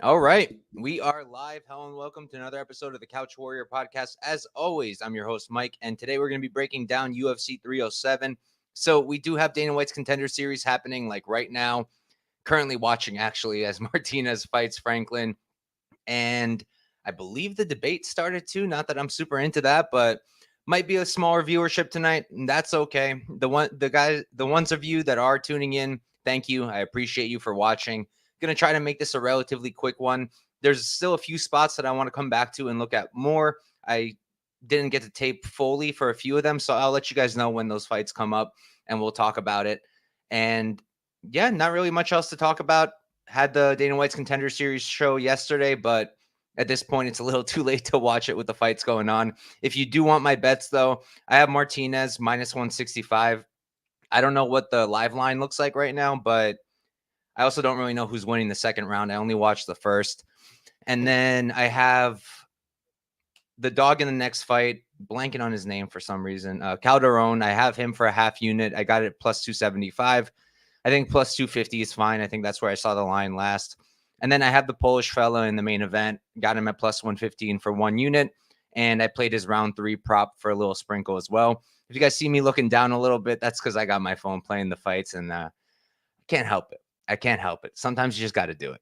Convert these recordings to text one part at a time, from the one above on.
All right, we are live. Hello and welcome to another episode of the Couch Warrior podcast. As always, I'm your host, Mike, and today we're going to be breaking down UFC 307. So we do have Dana White's Contender Series happening like right now. Currently watching, actually, as Martinez fights Franklin. And I believe the debate started too. Not that I'm super into that, but might be a smaller viewership tonight. And that's okay. The ones of you that are tuning in, thank you. I appreciate you for watching. Going to try to make this a relatively quick one. There's still a few spots that I want to come back to and look at more. I didn't get to tape fully for a few of them, so I'll let you guys know when those fights come up and we'll talk about it. And yeah, not really much else to talk about. Had the Dana White's Contender Series show yesterday, but at this point, it's a little too late to watch it with the fights going on. If you do want my bets, though, I have Martinez minus 165. I don't know what the live line looks like right now, but I also don't really know who's winning the second round. I only watched the first. And then I have the dog in the next fight, blanking on his name for some reason. Calderon, I have him for a half unit. I got it plus 275. I think plus 250 is fine. I think that's where I saw the line last. And then I have the Polish fella in the main event. Got him at plus 115 for 1 unit. And I played his round 3 prop for a little sprinkle as well. If you guys see me looking down a little bit, that's because I got my phone playing the fights and I can't help it. I can't help it. Sometimes you just got to do it.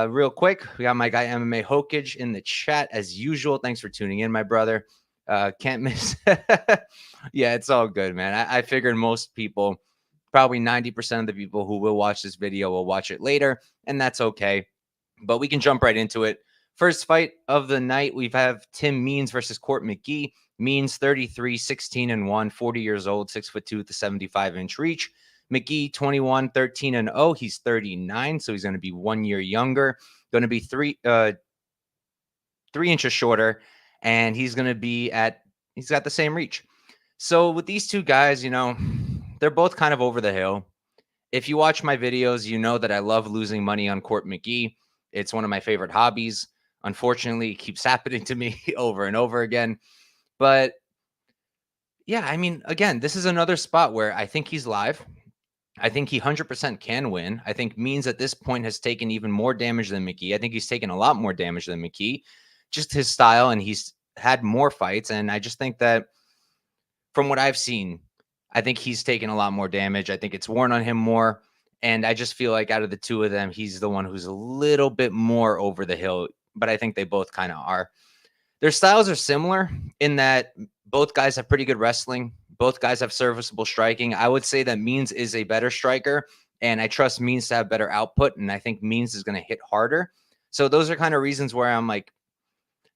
Real quick, we got my guy MMA Hokage in the chat as usual. Thanks for tuning in, my brother. Can't miss. Yeah, it's all good, man. I figured most people, probably 90% of the people who will watch this video will watch it later, and that's okay. But we can jump right into it. First fight of the night, we have Tim Means versus Court McGee. Means 33, 16-1, 40 years old, 6'2" with a 75-inch reach. McGee 21, 13-0. He's 39, so he's going to be 1 year younger. Going to be 3 inches shorter, and he's got the same reach. So with these two guys, you know, they're both kind of over the hill. If you watch my videos, you know that I love losing money on Court McGee. It's one of my favorite hobbies. Unfortunately, it keeps happening to me over and over again. But yeah, I mean, again, this is another spot where I think he's live. I think he 100% can win. I think Means at this point has taken even more damage than McGee. I think he's taken a lot more damage than McGee. Just his style, and he's had more fights. And I just think that from what I've seen, I think he's taken a lot more damage. I think it's worn on him more. And I just feel like out of the two of them, he's the one who's a little bit more over the hill. But I think they both kind of are. Their styles are similar in that both guys have pretty good wrestling. Both guys have serviceable striking. I would say that Means is a better striker, and I trust Means to have better output, and I think Means is going to hit harder. So those are kind of reasons where I'm like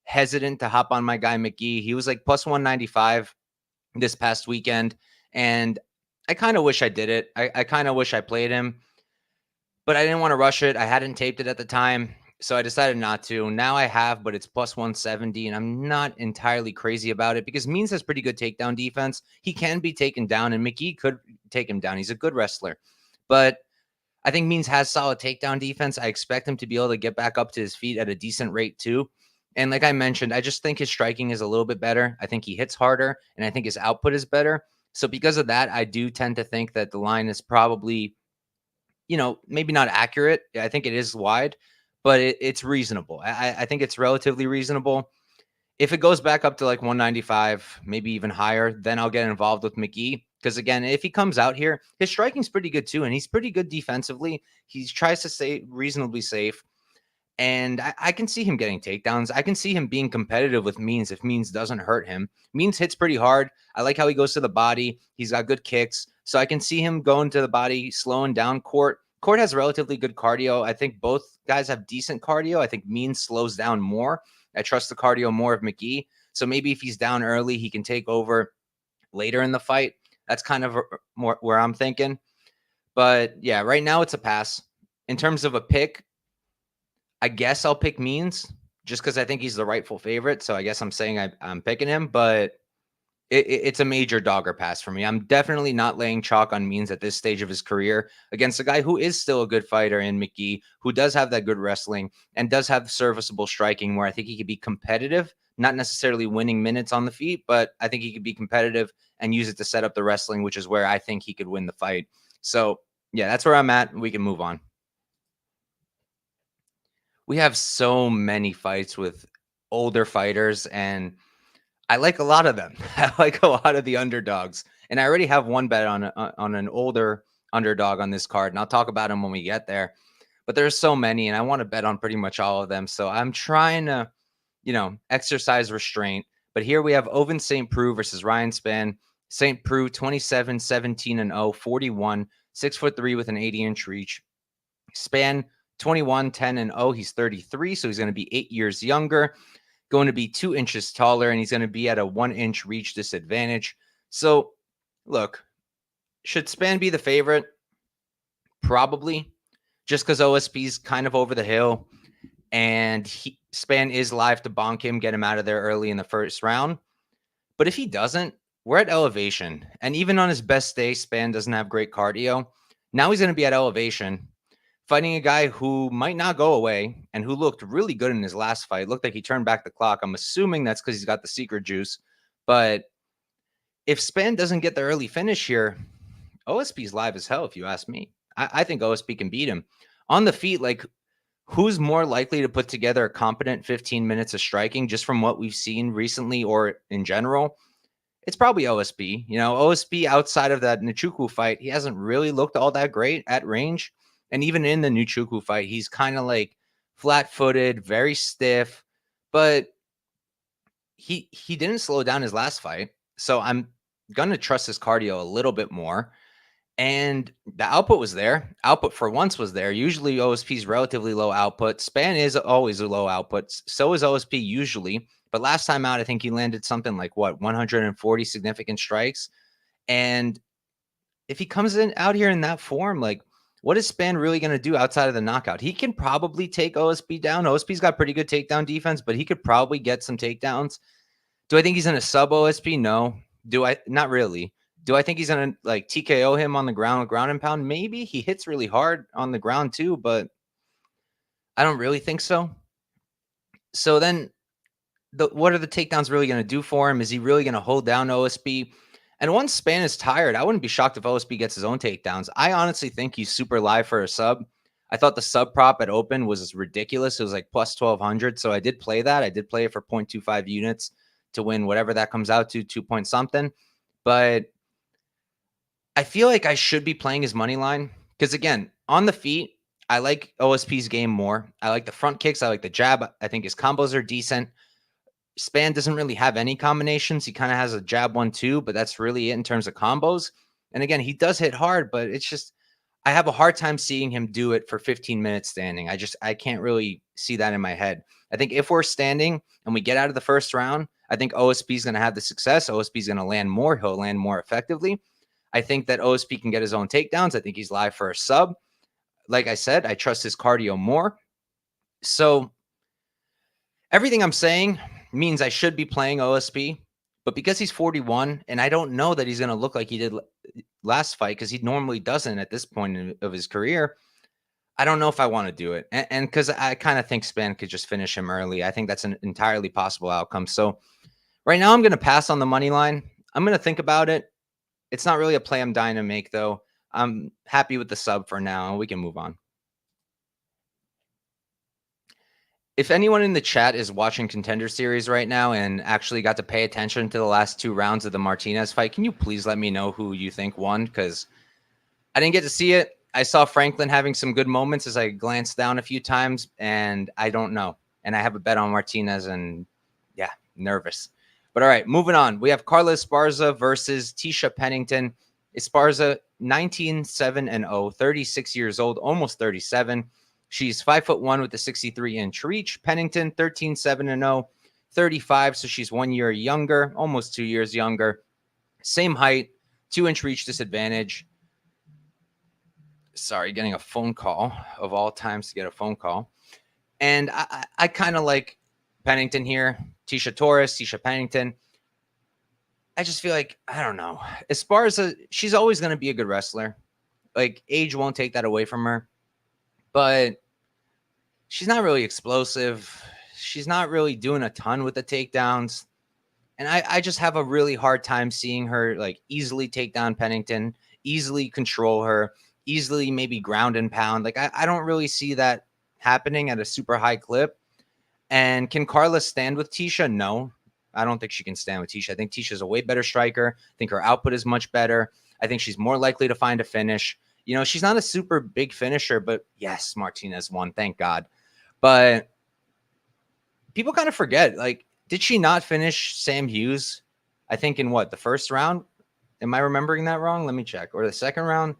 hesitant to hop on my guy McGee. He was like plus 195 this past weekend, and I kind of wish I did it. I kind of wish I played him, but I didn't want to rush it. I hadn't taped it at the time, so I decided not to. Now I have, but it's plus 170, and I'm not entirely crazy about it because Means has pretty good takedown defense. He can be taken down, and McGee could take him down. He's a good wrestler. But I think Means has solid takedown defense. I expect him to be able to get back up to his feet at a decent rate too. And like I mentioned, I just think his striking is a little bit better. I think he hits harder, and I think his output is better. So because of that, I do tend to think that the line is probably, you know, maybe not accurate. I think it is wide, but it's reasonable. I think it's relatively reasonable. If it goes back up to like 195, maybe even higher, then I'll get involved with McGee. Because again, if he comes out here, his striking's pretty good too, and he's pretty good defensively. He tries to stay reasonably safe, and I can see him getting takedowns. I can see him being competitive with Means if Means doesn't hurt him. Means hits pretty hard. I like how he goes to the body. He's got good kicks, so I can see him going to the body, slowing down Court. Court has relatively good cardio. I think both guys have decent cardio. I think Means slows down more. I trust the cardio more of McGee. So maybe if he's down early, he can take over later in the fight. That's kind of more where I'm thinking. But yeah, right now it's a pass. In terms of a pick, I guess I'll pick Means just because I think he's the rightful favorite. So I guess I'm saying I'm picking him, but it's a major dogger pass for me. I'm definitely not laying chalk on Means at this stage of his career against a guy who is still a good fighter in McGee, who does have that good wrestling and does have serviceable striking where I think he could be competitive, not necessarily winning minutes on the feet, but I think he could be competitive and use it to set up the wrestling, which is where I think he could win the fight. So, yeah, that's where I'm at. We can move on. We have so many fights with older fighters, and I like a lot of them. I like a lot of the underdogs, and I already have one bet on an older underdog on this card, and I'll talk about him when we get there. But there's so many, and I want to bet on pretty much all of them. So I'm trying to, exercise restraint. But here we have Ovince St. Preux versus Ryan Spann. St. Preux 27, 17 and 0, 41, 6'3" with an 80-inch reach. Spann 21, 10 and 0. He's 33, so he's going to be 8 years younger, going to be 2 inches taller, and he's going to be at a 1-inch reach disadvantage. So, look, should Spann be the favorite? Probably, just because OSP's kind of over the hill, and Spann is live to bonk him, get him out of there early in the first round. But if he doesn't, we're at elevation. And even on his best day, Spann doesn't have great cardio. Now he's going to be at elevation, fighting a guy who might not go away and who looked really good in his last fight. Looked like he turned back the clock. I'm assuming that's because he's got the secret juice. But if Spann doesn't get the early finish here, OSP's live as hell, if you ask me. I think OSP can beat him. On the feet, like, who's more likely to put together a competent 15 minutes of striking just from what we've seen recently or in general? It's probably OSP. OSP outside of that Nchukwu fight, he hasn't really looked all that great at range. And even in the Nchukwu fight, he's kind of like flat-footed, very stiff, but he didn't slow down his last fight. So I'm going to trust his cardio a little bit more. And the output was there. Output for once was there. Usually OSP's relatively low output. Spann is always a low output. So is OSP usually. But last time out, I think he landed something like 140 significant strikes. And if he comes out here in that form, like, what is Spann really going to do outside of the knockout? He can probably take OSP down. OSP's got pretty good takedown defense, but he could probably get some takedowns. Do I think he's going to sub OSP? No. Do I? Not really. Do I think he's going to like TKO him on the ground with ground and pound? Maybe. He hits really hard on the ground too, but I don't really think so. So then what are the takedowns really going to do for him? Is he really going to hold down OSP? And once Spann is tired, I wouldn't be shocked if OSP gets his own takedowns. I honestly think he's super live for a sub. I thought the sub prop at open was ridiculous. It was like plus 1,200. So I did play that. I did play it for 0.25 units to win whatever that comes out to, 2 point something. But I feel like I should be playing his money line because, again, on the feet, I like OSP's game more. I like the front kicks. I like the jab. I think his combos are decent. Spann doesn't really have any combinations. He kind of has a jab 1-2, but that's really it in terms of combos. And again, he does hit hard, but it's just I have a hard time seeing him do it for 15 minutes standing. I can't really see that in my head. I think if we're standing and we get out of the first round, I think OSP is going to have the success. OSP is going to land more. He'll land more effectively. I think that OSP can get his own takedowns. I think he's live for a sub. Like I said, I trust his cardio more. So everything I'm saying means I should be playing OSP, but because he's 41 and I don't know that he's going to look like he did last fight because he normally doesn't at this point of his career, I don't know if I want to do it. And because I kind of think Spann could just finish him early. I think that's an entirely possible outcome. So right now I'm going to pass on the money line. I'm going to think about it. It's not really a play I'm dying to make, though. I'm happy with the sub for now. We can move on. If anyone in the chat is watching Contender Series right now and actually got to pay attention to the last 2 rounds of the Martinez fight, can you please let me know who you think won? Because I didn't get to see it. I saw Franklin having some good moments as I glanced down a few times, and I don't know. And I have a bet on Martinez, and yeah, nervous. But all right, moving on. We have Carla Esparza versus Tecia Pennington. Esparza, 19-7-0, 36 years old, almost 37. She's 5'1" with a 63-inch reach. Pennington, 13-7-0, 35. So she's 1 year younger, almost 2 years younger. Same height, 2-inch reach disadvantage. Sorry, getting a phone call of all times to get a phone call. And I kind of like Pennington here, Tecia Torres, Tecia Pennington. I just feel like, I don't know. Esparza, she's always going to be a good wrestler. Like, age won't take that away from her. But she's not really explosive. She's not really doing a ton with the takedowns. And I just have a really hard time seeing her like easily take down Pennington, easily control her, easily maybe ground and pound. Like I don't really see that happening at a super high clip. And can Carla stand with Tecia? No, I don't think she can stand with Tecia. I think Ticia's a way better striker. I think her output is much better. I think she's more likely to find a finish. You know, she's not a super big finisher, but yes, Martinez won, thank God. But people kind of forget, like, did she not finish Sam Hughes? I think in what, the first round? Am I remembering that wrong? Let me check. Or the second round?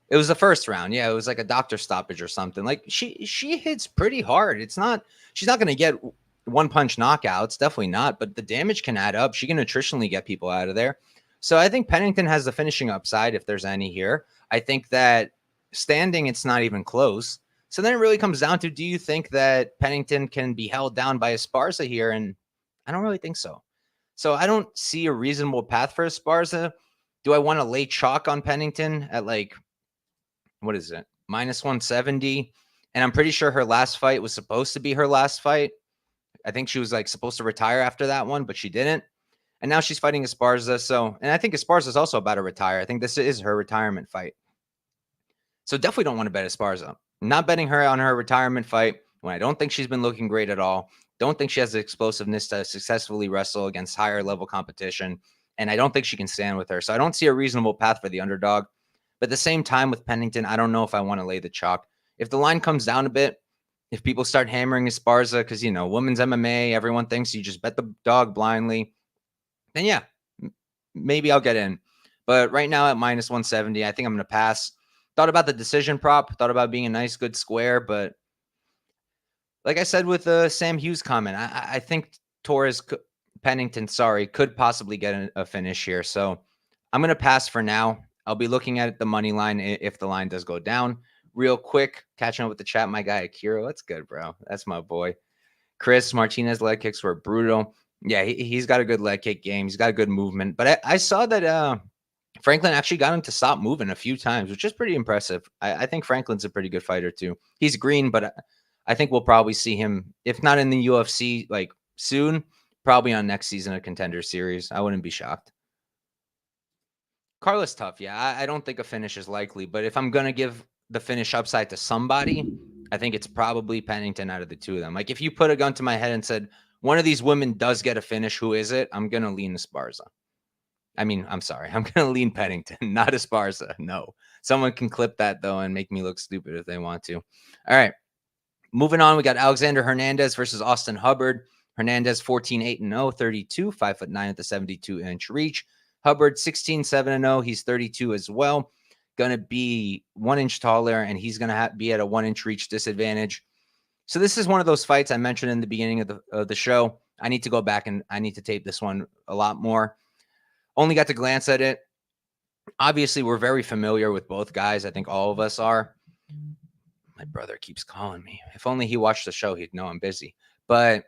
It was the first round. Yeah, it was like a doctor stoppage or something. Like she hits pretty hard. It's not, she's not going to get one punch knockouts, definitely not, but the damage can add up. She can nutritionally get people out of there. So I think Pennington has the finishing upside if there's any here. I think that standing, it's not even close. So then it really comes down to, do you think that Pennington can be held down by Esparza here? And I don't really think so. So I don't see a reasonable path for Esparza. Do I want to lay chalk on Pennington at like, what is it, minus 170? And I'm pretty sure her last fight was supposed to be her last fight. I think she was like supposed to retire after that one, but she didn't. And now she's fighting Esparza. So, and I think Esparza is also about to retire. I think this is her retirement fight. So definitely don't want to bet Esparza. Not betting her on her retirement fight when I don't think she's been looking great at all. Don't think she has the explosiveness to successfully wrestle against higher level competition. And I don't think she can stand with her. So I don't see a reasonable path for the underdog. But at the same time with Pennington, I don't know if I want to lay the chalk. If the line comes down a bit, if people start hammering Esparza, because, you know, women's MMA, everyone thinks you just bet the dog blindly, then yeah, maybe I'll get in. But right now at minus 170, I think I'm going to pass. Thought about the decision prop, thought about being a nice, good square. But like I said with the Sam Hughes comment, I think Pennington, could possibly get a finish here. So I'm going to pass for now. I'll be looking at the money line if the line does go down. Real quick, catching up with the chat, my guy Akira. What's good, bro? That's my boy. Chris Martinez leg kicks were brutal. Yeah, he's got a good leg kick game. He's got a good movement. But I saw that Franklin actually got him to stop moving a few times, which is pretty impressive. I think Franklin's a pretty good fighter too. He's green, but I think we'll probably see him, if not in the UFC like soon, probably on next season of Contender Series. I wouldn't be shocked. Carla's tough. Yeah, I don't think a finish is likely, but if I'm going to give the finish upside to somebody, I think it's probably Pennington out of the two of them. Like if you put a gun to my head and said, one of these women does get a finish, who is it? I'm going to lean Esparza. I mean, I'm sorry. I'm going to lean Pennington, not Esparza. No. Someone can clip that, though, and make me look stupid if they want to. All right. Moving on, we got Alexander Hernandez versus Austin Hubbard. Hernandez 14-8-0, 32, 5'9" at the 72-inch reach. Hubbard 16-7-0. He's 32 as well. Going to be 1 inch taller, and he's going to be at a 1 inch reach disadvantage. So this is one of those fights I mentioned in the beginning of the show. I need to go back and I need to tape this one a lot more. Only got to glance at it. Obviously, we're very familiar with both guys. I think all of us are. My brother keeps calling me. If only he watched the show, he'd know I'm busy. But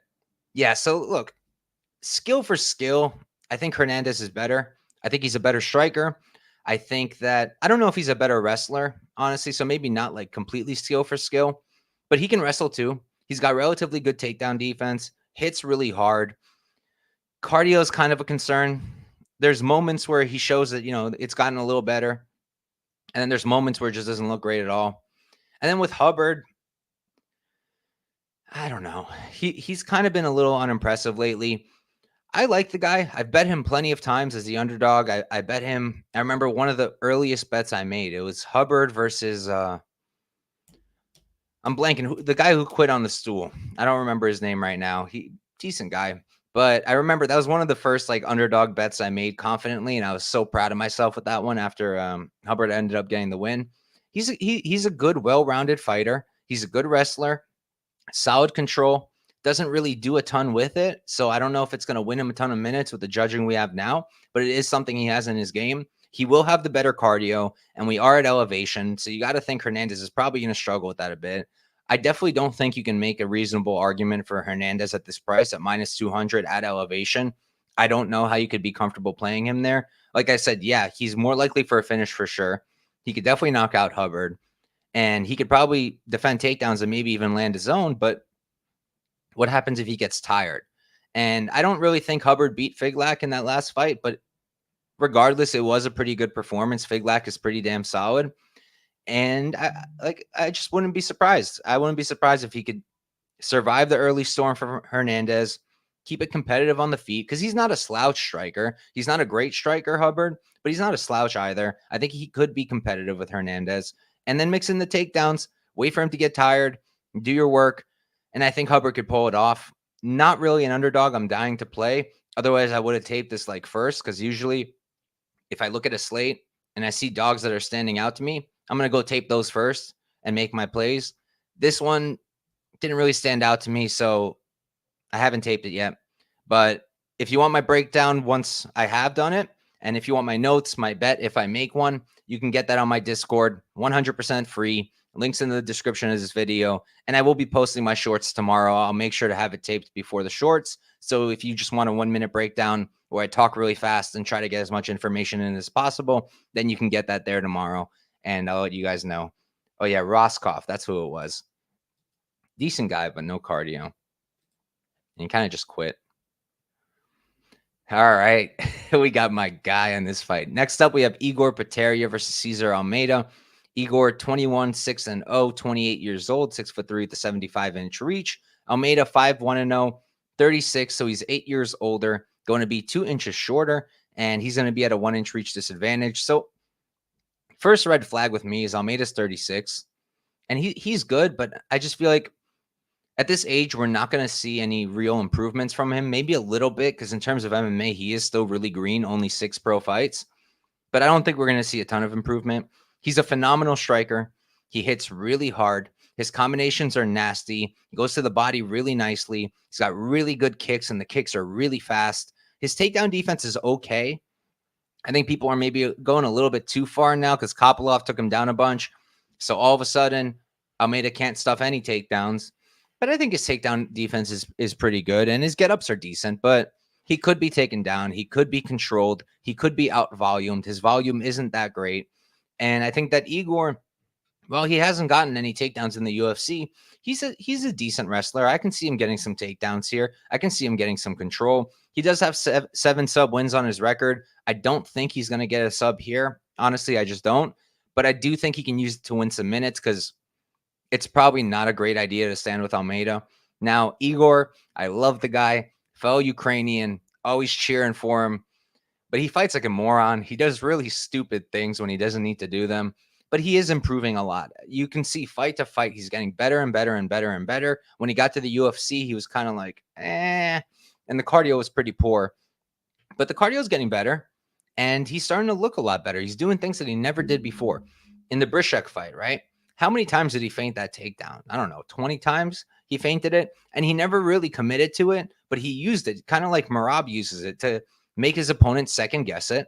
yeah, so look, skill for skill, I think Hernandez is better. I think he's a better striker. I think that, I don't know if he's a better wrestler, honestly. So maybe not like completely skill for skill, but he can wrestle too. He's got relatively good takedown defense, hits really hard. Cardio is kind of a concern. There's moments where he shows that, you know, it's gotten a little better. And then there's moments where it just doesn't look great at all. And then with Hubbard, I don't know. He's kind of been a little unimpressive lately. I like the guy. I've bet him plenty of times as the underdog. I bet him. I remember one of the earliest bets I made. It was Hubbard versus, I'm blanking. The guy who quit on the stool. I don't remember his name right now. Decent guy. But I remember that was one of the first like underdog bets I made confidently, and I was so proud of myself with that one after Hubbard ended up getting the win. He's a good, well-rounded fighter. He's a good wrestler, solid control, doesn't really do a ton with it. So I don't know if it's going to win him a ton of minutes with the judging we have now, but it is something he has in his game. He will have the better cardio, and we are at elevation. So you got to think Hernandez is probably going to struggle with that a bit. I definitely don't think you can make a reasonable argument for Hernandez at this price at minus 200 at elevation. I don't know how you could be comfortable playing him there. Like I said, yeah, he's more likely for a finish for sure. He could definitely knock out Hubbard, and he could probably defend takedowns and maybe even land his own. But what happens if he gets tired? And I don't really think Hubbard beat Figlak in that last fight, but regardless, it was a pretty good performance. Figlak is pretty damn solid. And I just wouldn't be surprised. I wouldn't be surprised if he could survive the early storm from Hernandez, keep it competitive on the feet, because he's not a slouch striker. He's not a great striker, Hubbard, but he's not a slouch either. I think he could be competitive with Hernandez, and then mix in the takedowns, wait for him to get tired, do your work, and I think Hubbard could pull it off. Not really an underdog I'm dying to play. Otherwise, I would have taped this like first, because usually if I look at a slate and I see dogs that are standing out to me, I'm going to go tape those first and make my plays. This one didn't really stand out to me, so I haven't taped it yet. But if you want my breakdown once I have done it, and if you want my notes, my bet, if I make one, you can get that on my Discord, 100% free. Links in the description of this video. And I will be posting my shorts tomorrow. I'll make sure to have it taped before the shorts. So if you just want a 1-minute breakdown where I talk really fast and try to get as much information in as possible, then you can get that there tomorrow. And I'll let you guys know. Oh, yeah, Roscoff. That's who it was. Decent guy, but no cardio. And he kind of just quit. All right. We got my guy on this fight. Next up, we have Ihor Potieria versus Cesar Almeida. Ihor, 21, 6-0, 28 years old, 6'3" with the 75-inch reach. Almeida, 5-1-0, 36. So he's 8 years older, going to be 2 inches shorter, and he's going to be at a 1-inch reach disadvantage. So first red flag with me is Almeida's 36, and he's good, but I just feel like at this age, we're not going to see any real improvements from him. Maybe a little bit, because in terms of MMA, he is still really green, only 6 pro fights. But I don't think we're going to see a ton of improvement. He's a phenomenal striker. He hits really hard. His combinations are nasty. He goes to the body really nicely. He's got really good kicks, and the kicks are really fast. His takedown defense is okay. I think people are maybe going a little bit too far now because Kopylov took him down a bunch. So all of a sudden, Almeida can't stuff any takedowns. But I think his takedown defense is pretty good, and his get-ups are decent, but he could be taken down. He could be controlled. He could be out-volumed. His volume isn't that great. And I think that Ihor, well, he hasn't gotten any takedowns in the UFC. He's a decent wrestler. I can see him getting some takedowns here. I can see him getting some control. He does have 7 sub wins on his record. I don't think he's going to get a sub here. Honestly, I just don't. But I do think he can use it to win some minutes, because it's probably not a great idea to stand with Almeida. Now, Ihor, I love the guy, fellow Ukrainian, always cheering for him, but he fights like a moron. He does really stupid things when he doesn't need to do them, but he is improving a lot. You can see fight to fight, he's getting better and better and better and better. When he got to the UFC, he was kind of like, and the cardio was pretty poor, but the cardio is getting better, and he's starting to look a lot better. He's doing things that he never did before. In the Brishek fight, right? How many times did he feint that takedown? I don't know, 20 times he feinted it, and he never really committed to it, but he used it kind of like Merab uses it to make his opponent second guess it,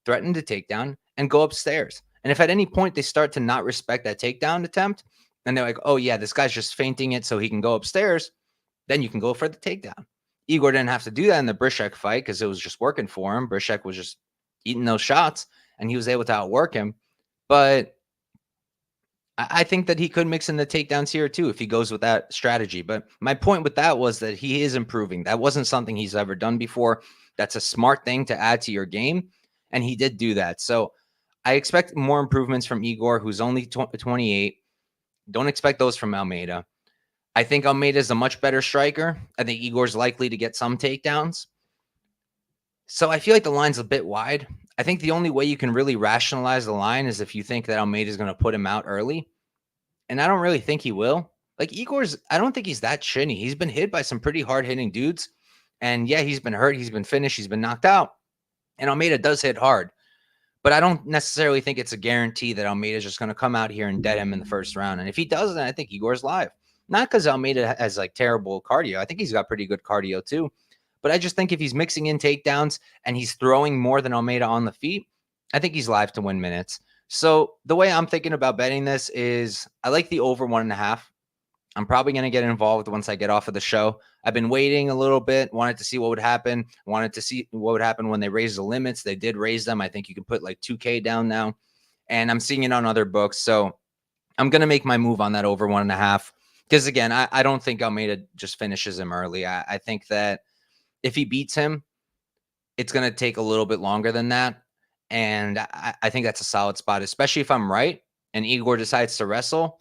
threaten to takedown, and go upstairs. And if at any point they start to not respect that takedown attempt, and they're like, oh yeah, this guy's just feinting it so he can go upstairs, then you can go for the takedown. Ihor didn't have to do that in the Brishek fight because it was just working for him. Brishek was just eating those shots, and he was able to outwork him. But I think that he could mix in the takedowns here too if he goes with that strategy. But my point with that was that he is improving. That wasn't something he's ever done before. That's a smart thing to add to your game, and he did do that. So I expect more improvements from Ihor, who's only 28. Don't expect those from Almeida. I think Almeida is a much better striker. I think Igor's likely to get some takedowns. So I feel like the line's a bit wide. I think the only way you can really rationalize the line is if you think that Almeida is going to put him out early. And I don't really think he will. Like Igor's, I don't think he's that shitty. He's been hit by some pretty hard-hitting dudes. And yeah, he's been hurt. He's been finished. He's been knocked out. And Almeida does hit hard. But I don't necessarily think it's a guarantee that Almeida is just going to come out here and dead him in the first round. And if he doesn't, I think Igor's live. Not because Almeida has like terrible cardio. I think he's got pretty good cardio too. But I just think if he's mixing in takedowns and he's throwing more than Almeida on the feet, I think he's live to win minutes. So the way I'm thinking about betting this is I like the over 1.5. I'm probably going to get involved once I get off of the show. I've been waiting a little bit, wanted to see what would happen. Wanted to see what would happen when they raised the limits. They did raise them. I think you can put like 2K down now. And I'm seeing it on other books. So I'm going to make my move on that over 1.5. Because again, I don't think Almeida just finishes him early. I think that if he beats him, it's going to take a little bit longer than that. And I think that's a solid spot, especially if I'm right and Ihor decides to wrestle.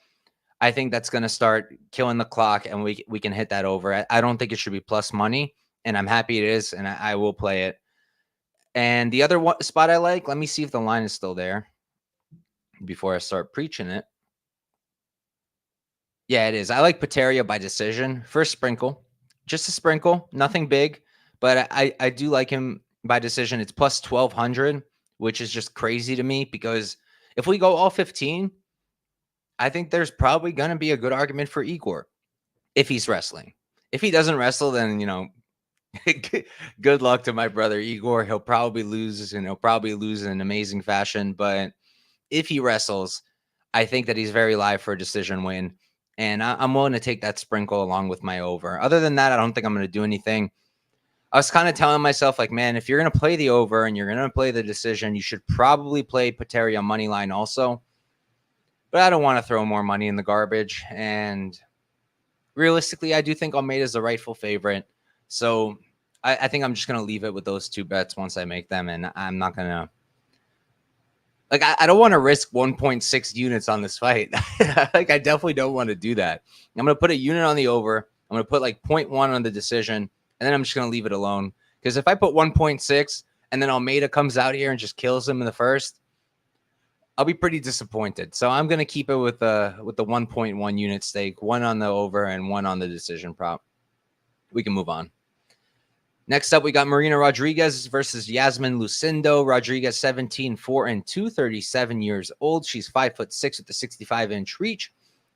I think that's going to start killing the clock, and we can hit that over. I don't think it should be plus money, and I'm happy it is, and I will play it. And the other spot I like, let me see if the line is still there before I start preaching it. Yeah, it is. I like Potieria by decision. First sprinkle. Just a sprinkle. Nothing big. But I do like him by decision. It's plus 1,200, which is just crazy to me because if we go all 15, I think there's probably going to be a good argument for Ihor if he's wrestling. If he doesn't wrestle, then, good luck to my brother Ihor. He'll probably lose, and he'll probably lose in an amazing fashion. But if he wrestles, I think that he's very live for a decision win. And I'm willing to take that sprinkle along with my over. Other than that, I don't think I'm going to do anything. I was kind of telling myself, like, man, if you're going to play the over and you're going to play the decision, you should probably play Potieria money line also. But I don't want to throw more money in the garbage. And realistically, I do think Almeida is the rightful favorite. So I think I'm just going to leave it with those two bets once I make them. And I'm not going to. Like, I don't want to risk 1.6 units on this fight. Like, I definitely don't want to do that. I'm going to put a unit on the over. I'm going to put like 0.1 on the decision. And then I'm just going to leave it alone. Because if I put 1.6 and then Almeida comes out here and just kills him in the first, I'll be pretty disappointed. So I'm going to keep it with the 1.1 unit stake, 1 on the over and 1 on the decision prop. We can move on. Next up, we got Marina Rodriguez versus Iasmin Lucindo. Rodriguez, 17-4-2, 37 years old. She's 5'6" with the 65-inch reach.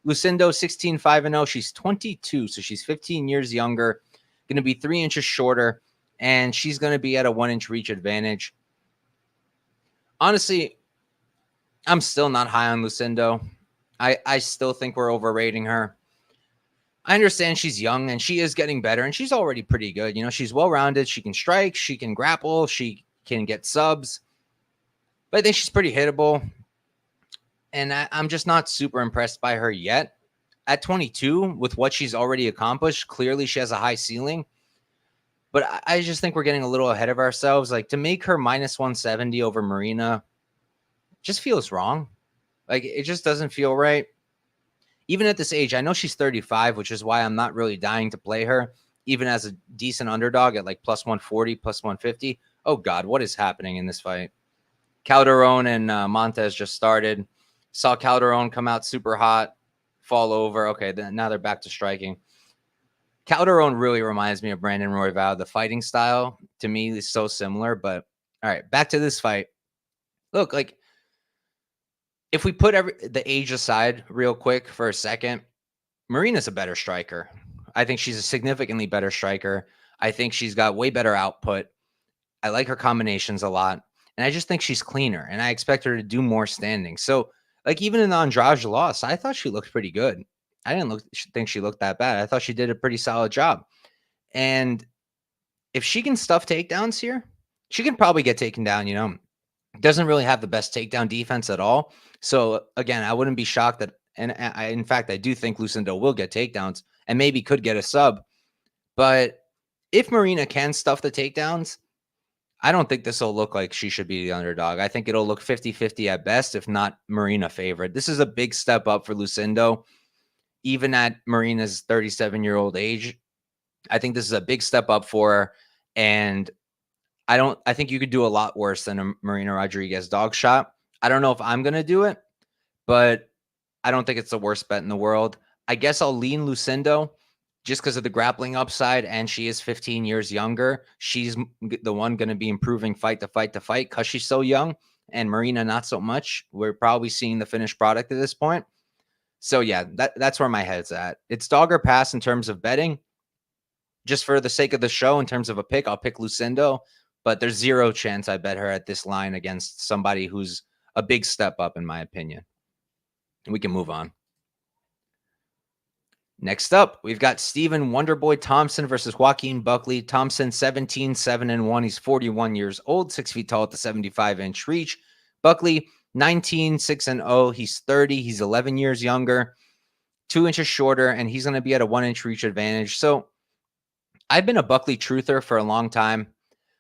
Lucindo, 16-5-0. She's 22, so she's 15 years younger. Going to be 3 inches shorter, and she's going to be at a 1-inch reach advantage. Honestly, I'm still not high on Lucindo. I still think we're overrating her. I understand she's young and she is getting better, and she's already pretty good. She's well-rounded. She can strike. She can grapple. She can get subs. But I think she's pretty hittable. And I'm just not super impressed by her yet. At 22, with what she's already accomplished, clearly she has a high ceiling. But I just think we're getting a little ahead of ourselves. Like, to make her minus 170 over Marina just feels wrong. Like, it just doesn't feel right. Even at this age, I know she's 35, which is why I'm not really dying to play her, even as a decent underdog at like plus 140, plus 150. Oh, God, what is happening in this fight? Calderon and Montez just started. Saw Calderon come out super hot, fall over. Okay, then now they're back to striking. Calderon really reminds me of Brandon Royval. The fighting style, to me, is so similar. But, all right, back to this fight. Look, like, if we put the age aside real quick for a second, Marina's a better striker. I think she's a significantly better striker. I think she's got way better output. I like her combinations a lot. And I just think she's cleaner. And I expect her to do more standing. So, like, even in the Andrade loss, I thought she looked pretty good. I didn't think she looked that bad. I thought she did a pretty solid job. And if she can stuff takedowns here, she can probably get taken down, Doesn't really have the best takedown defense at all. So, again, I wouldn't be shocked that, and in fact, I do think Lucindo will get takedowns and maybe could get a sub. But if Marina can stuff the takedowns, I don't think this will look like she should be the underdog. I think it'll look 50-50 at best, if not Marina favorite. This is a big step up for Lucindo, even at Marina's 37-year-old age. I think this is a big step up for her. And I think you could do a lot worse than a Marina Rodriguez dog shot. I don't know if I'm going to do it, but I don't think it's the worst bet in the world. I guess I'll lean Lucindo just because of the grappling upside, and she is 15 years younger. She's the one going to be improving fight to fight to fight because she's so young, and Marina not so much. We're probably seeing the finished product at this point. So, yeah, that's where my head's at. It's dog or pass in terms of betting. Just for the sake of the show, in terms of a pick, I'll pick Lucindo. But there's zero chance I bet her at this line against somebody who's a big step up, in my opinion. We can move on. Next up, we've got Stephen Wonderboy Thompson versus Joaquin Buckley. Thompson 17-7-1. He's 41 years old, 6 feet tall at the 75-inch reach. Buckley 19-6-0. He's 30. He's 11 years younger, 2 inches shorter, and he's going to be at a 1-inch reach advantage. So I've been a Buckley truther for a long time.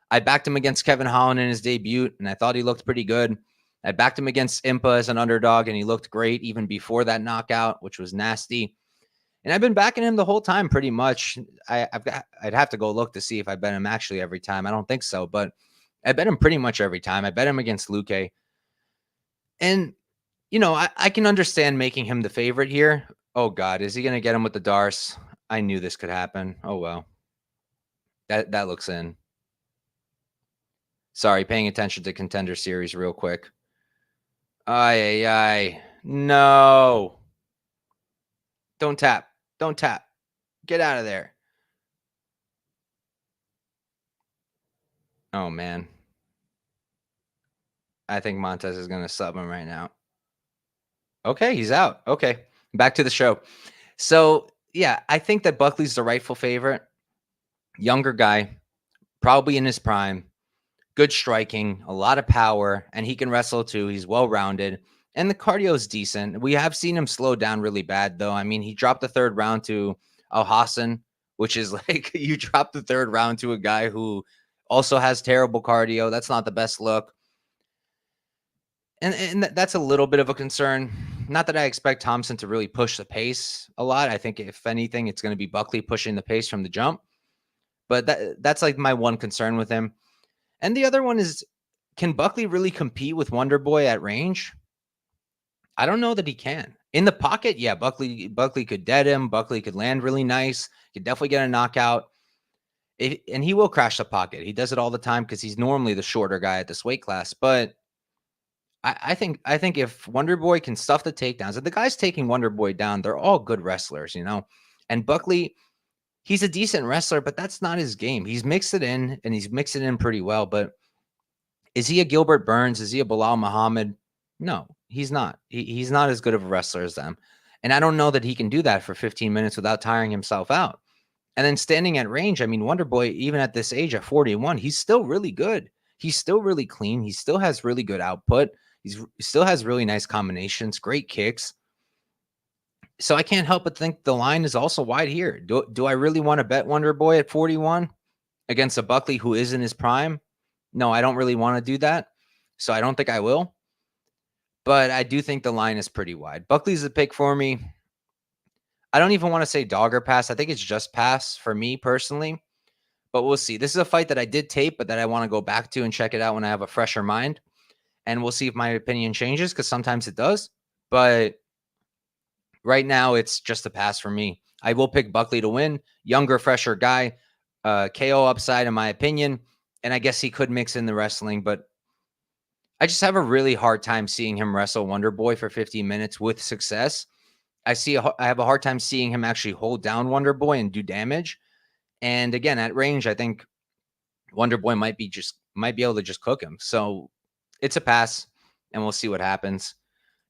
I backed him against Kevin Holland in his debut, and I thought he looked pretty good. I backed him against Impa as an underdog, and he looked great even before that knockout, which was nasty. And I've been backing him the whole time pretty much. I'd have to go look to see if I bet him actually every time. I don't think so, but I bet him pretty much every time. I bet him against Luque. And, you know, I can understand making him the favorite here. Oh, God, is he going to get him with the Darce? I knew this could happen. Oh, well. That looks in. Sorry, paying attention to Contender Series real quick. Ay. No. Don't tap. Don't tap. Get out of there. Oh, man. I think Montez is going to sub him right now. Okay, he's out. Okay, back to the show. So, yeah, I think that Buckley's the rightful favorite. Younger guy, probably in his prime. Good striking, a lot of power, and he can wrestle too. He's well-rounded, and the cardio is decent. We have seen him slow down really bad, though. I mean, he dropped the third round to Al-Hassan, which is like you drop the third round to a guy who also has terrible cardio. That's not the best look. And that's a little bit of a concern. Not that I expect Thompson to really push the pace a lot. I think if anything, it's going to be Buckley pushing the pace from the jump. But that's like my one concern with him. And the other one is, can Buckley really compete with Wonderboy at range? I don't know that he can. In the pocket, yeah, Buckley could dead him. Buckley could land really nice. Could definitely get a knockout. And he will crash the pocket. He does it all the time because he's normally the shorter guy at this weight class. But I think if Wonderboy can stuff the takedowns, and the guys taking Wonderboy down, they're all good wrestlers, you know. And Buckley, he's a decent wrestler, but that's not his game. He's mixed it in, and he's mixed it in pretty well. But is he a Gilbert Burns? Is he a Bilal Muhammad? No, he's not. He's not as good of a wrestler as them. And I don't know that he can do that for 15 minutes without tiring himself out. And then standing at range, I mean, Wonderboy, even at this age, at 41, he's still really good. He's still really clean. He still has really good output. He still has really nice combinations, great kicks. So I can't help but think the line is also wide here. Do I really want to bet Wonderboy at 41 against a Buckley who is in his prime? No, I don't really want to do that. So I don't think I will. But I do think the line is pretty wide. Buckley's the pick for me. I don't even want to say dog or pass. I think it's just pass for me personally. But we'll see. This is a fight that I did tape, but that I want to go back to and check it out when I have a fresher mind. And we'll see if my opinion changes, because sometimes it does. But right now, it's just a pass for me. I will pick Buckley to win. Younger, fresher guy. KO upside, in my opinion. And I guess he could mix in the wrestling. But I just have a really hard time seeing him wrestle Wonderboy for 15 minutes with success. I have a hard time seeing him actually hold down Wonderboy and do damage. And again, at range, I think Wonderboy might be able to just cook him. So it's a pass, and we'll see what happens.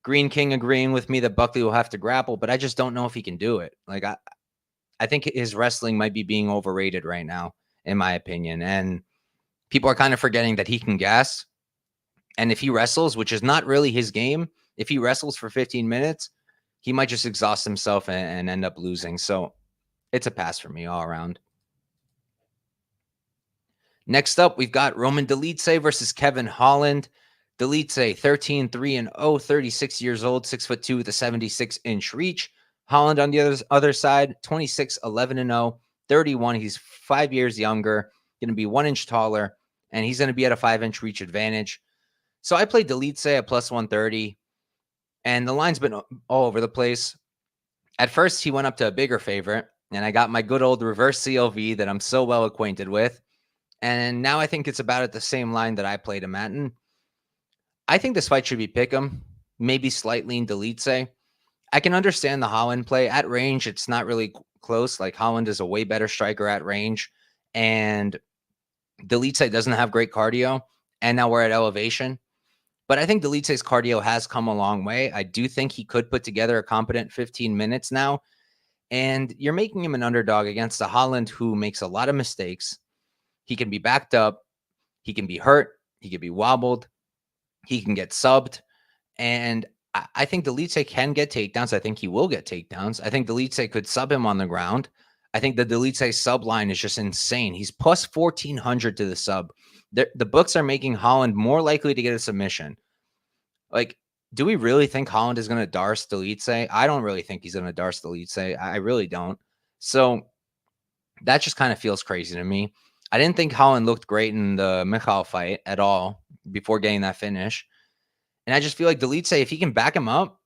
Green King agreeing with me that Buckley will have to grapple, but I just don't know if he can do it. Like I think his wrestling might be being overrated right now, in my opinion. And people are kind of forgetting that he can gas. And if he wrestles, which is not really his game, if he wrestles for 15 minutes, he might just exhaust himself and end up losing. So it's a pass for me all around. Next up, we've got Roman Dolidze versus Kevin Holland. Dolidze, 13-3-0, 36 years old, 6'2" with a 76-inch reach. Holland on the other side, 26-11-0, 31. He's 5 years younger, going to be 1 inch taller, and he's going to be at a 5-inch reach advantage. So I played Dolidze at plus 130, and the line's been all over the place. At first, he went up to a bigger favorite, and I got my good old reverse CLV that I'm so well acquainted with. And now I think it's about at the same line that I played him at. And I think this fight should be pick'em, maybe slightly in Dolidze. I can understand the Holland play. At range, it's not really close. Like, Holland is a way better striker at range. And Dolidze doesn't have great cardio. And now we're at elevation. But I think Dolidze's cardio has come a long way. I do think he could put together a competent 15 minutes now. And you're making him an underdog against a Holland who makes a lot of mistakes. He can be backed up. He can be hurt. He can be wobbled. He can get subbed. And I think Dolidze can get takedowns. I think he will get takedowns. I think Dolidze could sub him on the ground. I think the Dolidze sub line is just insane. He's plus 1,400 to the sub. The books are making Holland more likely to get a submission. Like, do we really think Holland is going to darce Dolidze? I don't really think he's going to darce Dolidze. I really don't. So that just kind of feels crazy to me. I didn't think Holland looked great in the Michal fight at all before getting that finish. And I just feel like Dolidze, if he can back him up,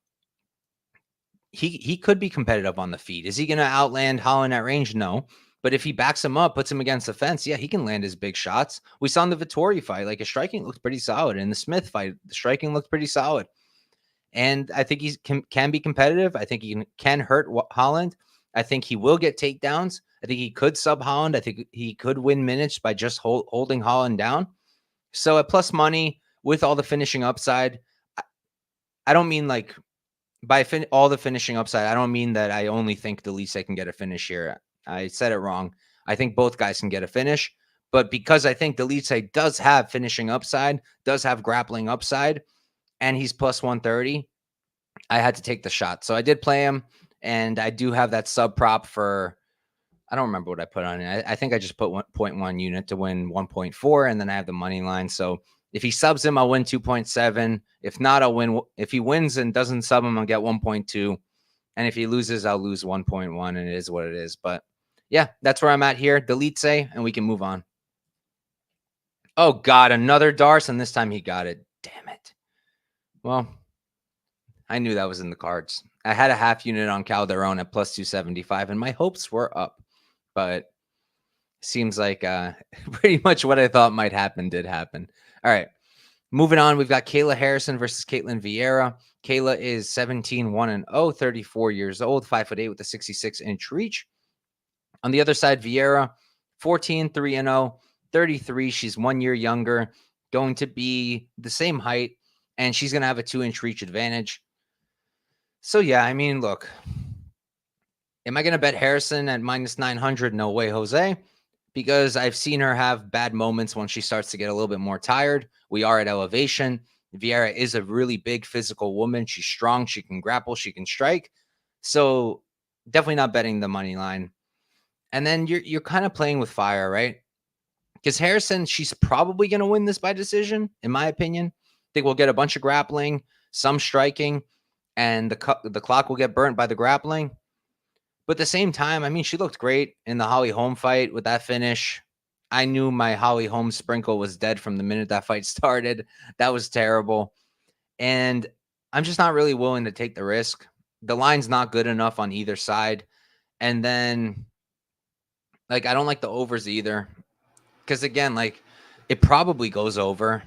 he could be competitive on the feet. Is he going to outland Holland at range? No. But if he backs him up, puts him against the fence, yeah, he can land his big shots. We saw in the Vettori fight, like his striking looked pretty solid. In the Smith fight, the striking looked pretty solid. And I think he can be competitive. I think he can hurt Holland. I think he will get takedowns. I think he could sub Holland. I think he could win minutes by just holding Holland down. So at plus money with all the finishing upside, I don't mean like by all the finishing upside. I don't mean that I only think Dolidze can get a finish here. I said it wrong. I think both guys can get a finish. But because I think Dolidze does have finishing upside, does have grappling upside, and he's plus 130, I had to take the shot. So I did play him, and I do have that sub prop for, I don't remember what I put on it. I think I just put 1.1 unit to win 1.4, and then I have the money line. So if he subs him, I'll win 2.7. If not, I'll win. If he wins and doesn't sub him, I'll get 1.2. And if he loses, I'll lose 1.1, and it is what it is. But yeah, that's where I'm at here. Dolidze, and we can move on. Oh, God, another Darce, and this time he got it. Damn it. Well, I knew that was in the cards. I had a half unit on Calderon at plus 275, and my hopes were up. But seems like pretty much what I thought might happen did happen. All right, moving on. We've got Kayla Harrison versus Ketlen Vieira. Kayla is 17-1-0, 34 years old, 5'8" with a 66-inch reach. On the other side, Vieira, 14-3-0, 33. She's 1 year younger, going to be the same height, and she's going to have a 2-inch reach advantage. So, yeah, I mean, look, am I going to bet Harrison at minus 900? No way, Jose, because I've seen her have bad moments when she starts to get a little bit more tired. We are at elevation. Vieira is a really big physical woman. She's strong. She can grapple. She can strike. So definitely not betting the money line. And then you're kind of playing with fire, right? Because Harrison, she's probably going to win this by decision, in my opinion. I think we'll get a bunch of grappling, some striking, and the clock will get burnt by the grappling. But at the same time, I mean, she looked great in the Holly Holm fight with that finish. I knew my Holly Holm sprinkle was dead from the minute that fight started. That was terrible. And I'm just not really willing to take the risk. The line's not good enough on either side. And then, like, I don't like the overs either. Because, again, like, it probably goes over.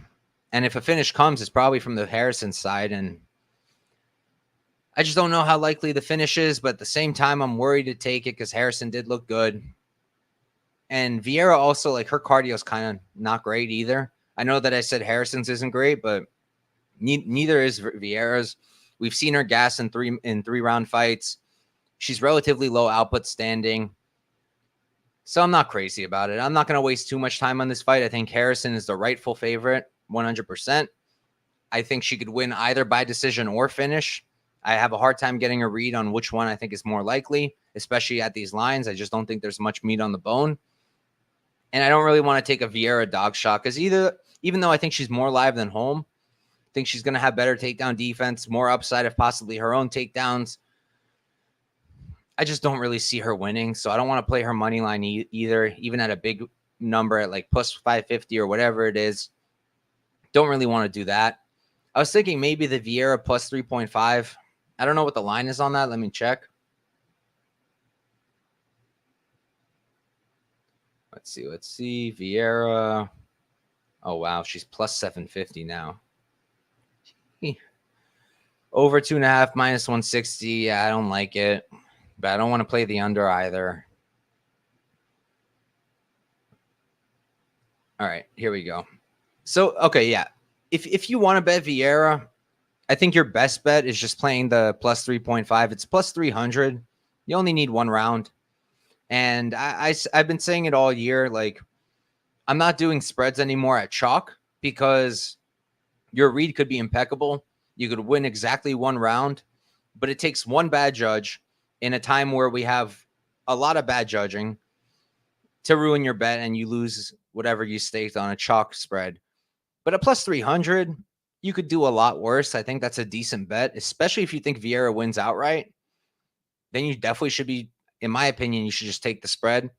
And if a finish comes, it's probably from the Harrison side. And I just don't know how likely the finish is. But at the same time, I'm worried to take it because Harrison did look good. And Vieira also, like, her cardio is kind of not great either. I know that I said Harrison's isn't great, but neither is Vieira's. We've seen her gas in three round fights. She's relatively low output standing. So I'm not crazy about it. I'm not going to waste too much time on this fight. I think Harrison is the rightful favorite, 100%. I think she could win either by decision or finish. I have a hard time getting a read on which one I think is more likely, especially at these lines. I just don't think there's much meat on the bone. And I don't really want to take a Vieira dog shot because even though I think she's more live than Holm, I think she's going to have better takedown defense, more upside of possibly her own takedowns. I just don't really see her winning, so I don't want to play her money line either, even at a big number at like plus 550 or whatever it is. Don't really want to do that. I was thinking maybe the Vieira plus 3.5. I don't know what the line is on that. Let me check. Let's see. Vieira. Oh, wow. She's plus 750 now. Over 2.5, minus 160. Yeah, I don't like it. But I don't want to play the under either. All right, here we go. So, okay, yeah. If you want to bet Vieira, I think your best bet is just playing the plus 3.5. It's plus 300. You only need 1 round. And I've been saying it all year. Like, I'm not doing spreads anymore at chalk because your read could be impeccable. You could win exactly 1 round, but it takes one bad judge in a time where we have a lot of bad judging to ruin your bet and you lose whatever you staked on a chalk spread. But at plus 300, you could do a lot worse. I think that's a decent bet, especially if you think Vieira wins outright. Then you definitely should be, in my opinion, you should just take the spread.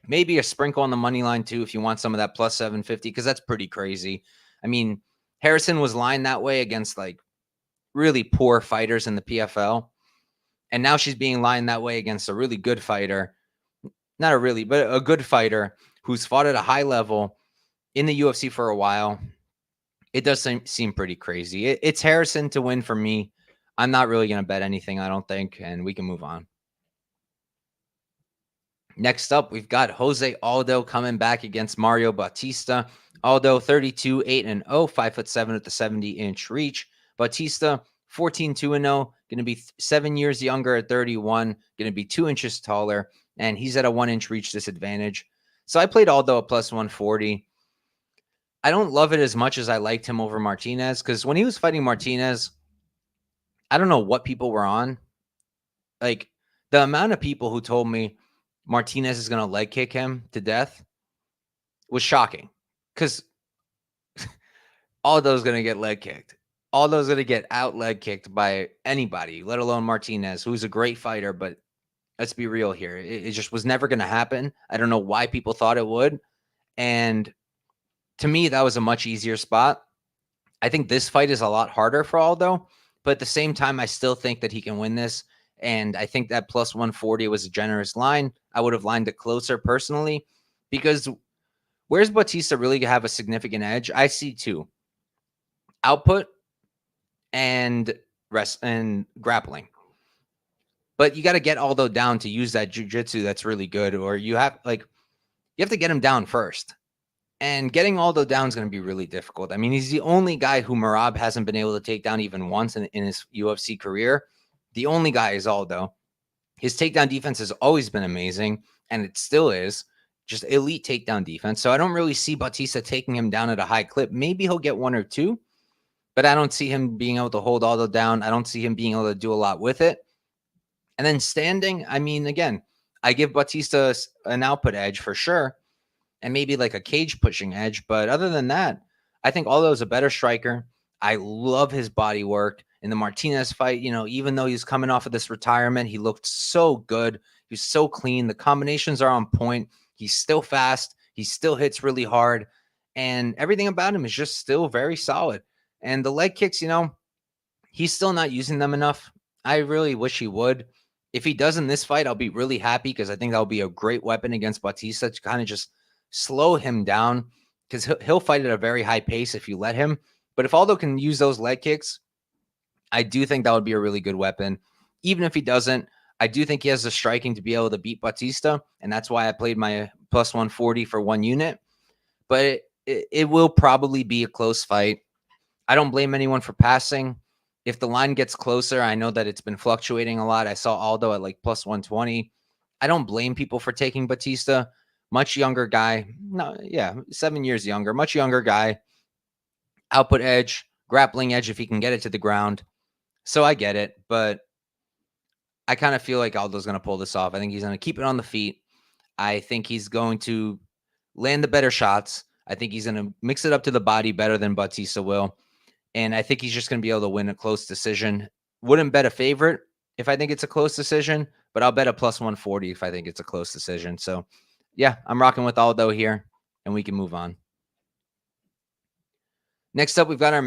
Maybe a sprinkle on the money line too if you want some of that plus 750, because that's pretty crazy. I mean, Harrison was lined that way against like really poor fighters in the PFL. And now she's being lined that way against a really good fighter. Not a really, but a good fighter who's fought at a high level in the UFC for a while. It does seem pretty crazy. It's Harrison to win for me. I'm not really going to bet anything, I don't think, and we can move on. Next up, we've got Jose Aldo coming back against Mario Bautista. Aldo, 32, 8-0, 5'7" at the 70-inch reach. Bautista, 14, 2-0, going to be 7 years younger at 31, going to be 2 inches taller, and he's at a 1-inch reach disadvantage. So I played Aldo at plus 140. I don't love it as much as I liked him over Martinez, because when he was fighting Martinez, I don't know what people were on. Like, the amount of people who told me Martinez is going to leg kick him to death was shocking, because Aldo's going to get leg kicked. Aldo's going to get out leg kicked by anybody, let alone Martinez, who's a great fighter. But let's be real here. It just was never going to happen. I don't know why people thought it would. And to me, that was a much easier spot. I think this fight is a lot harder for Aldo, but at the same time, I still think that he can win this. And I think that plus 140 was a generous line. I would have lined it closer personally, because where's Bautista really going to have a significant edge? I see two: output and rest and grappling. But you got to get Aldo down to use that jiu-jitsu that's really good, or you have to get him down first. And getting Aldo down is going to be really difficult. I mean, he's the only guy who Merab hasn't been able to take down even once in his UFC career. The only guy is Aldo. His takedown defense has always been amazing, and it still is. Just elite takedown defense. So I don't really see Bautista taking him down at a high clip. Maybe he'll get 1 or 2, but I don't see him being able to hold Aldo down. I don't see him being able to do a lot with it. And then standing, I mean, again, I give Bautista an output edge for sure, and maybe like a cage pushing edge. But other than that, I think Aldo's a better striker. I love his body work. In the Martinez fight, even though he's coming off of this retirement, he looked so good. He's so clean. The combinations are on point. He's still fast. He still hits really hard. And everything about him is just still very solid. And the leg kicks, he's still not using them enough. I really wish he would. If he does in this fight, I'll be really happy, because I think that'll be a great weapon against Bautista to kind of just slow him down, because he'll fight at a very high pace if you let him. But if Aldo can use those leg kicks, I do think that would be a really good weapon. Even if he doesn't, I do think he has the striking to be able to beat Bautista, and that's why I played my plus 140 for 1 unit. But it will probably be a close fight. I don't blame anyone for passing. If the line gets closer, I know that it's been fluctuating a lot. I saw Aldo at like plus 120. I don't blame people for taking Bautista. Much younger guy. 7 years younger. Much younger guy. Output edge, grappling edge if he can get it to the ground. So I get it, but I kind of feel like Aldo's going to pull this off. I think he's going to keep it on the feet. I think he's going to land the better shots. I think he's going to mix it up to the body better than Bautista will. And I think he's just going to be able to win a close decision. Wouldn't bet a favorite if I think it's a close decision, but I'll bet a plus 140 if I think it's a close decision. So, yeah, I'm rocking with Aldo here, and we can move on. Next up, we've got our